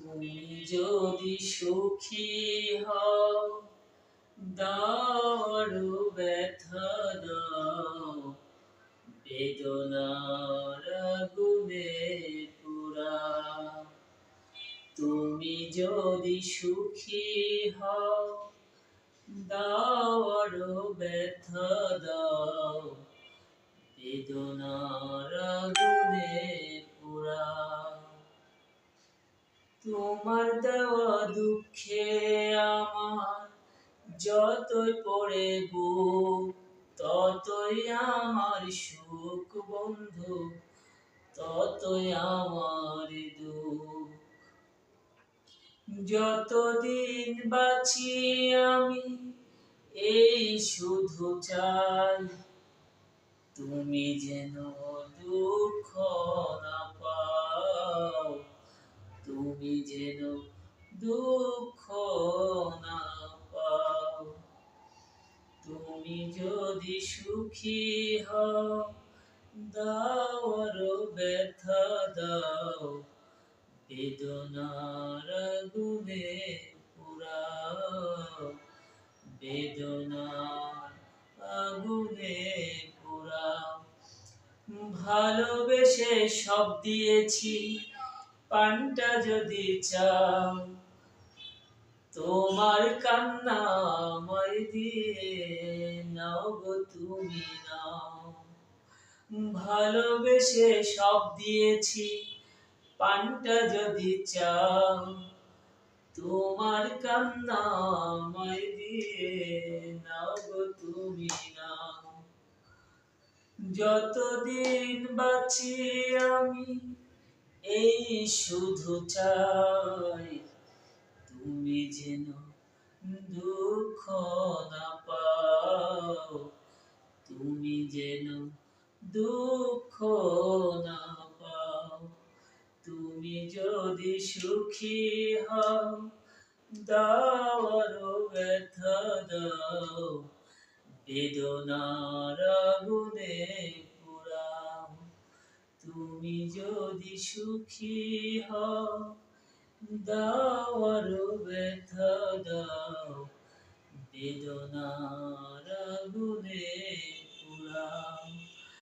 তুমি যদি সুখী হও দাও আরো ব্যথা দাও, বেদনার আগুনে পোড়াও। তুমি যদি সুখী হও দাও আরো ব্যথা দাও, বেদনার আগুনে পোড়াও। তোমার দেওয়া দুঃখে আমার যতই পড়ে বুক, ততই আমার সুখ বন্ধু, ততই আমার দুঃখ। যতদিন বাঁচি আমি এই শুধু চাই, তুমি যেন দুঃখ না পাও, তুমি যেন দুঃখ না পাও। তুমি যদি সুখী হও দাও আরো ব্যথা দাও, বেদনার আগুনে পোড়াও, বেদনার আগুনে পোড়াও। ভালোবেসে সব দিয়েছি পানটা যদি চাও, তোমার কান্না আমায় দিয়ে নাও গো তুমি নাও। ভালোবেসে সব দিয়েছি পানটা যদি চাও, তোমার কান্না আমায় দিয়ে নাও গো তুমি নাও। যতদিন বাঁচি আমি এই শুধু চাই, তুমি যেন দুঃখ না পাও, তুমি যেন দুঃখ না পাও। তুমি যদি সুখী হও দাও আরো ব্যথা দাও, বেদনার আগুনে পোড়াও। তুমি যদি সুখী হও দাও আরো ব্যথা দাও, বেদনার আগুনে পোড়াও।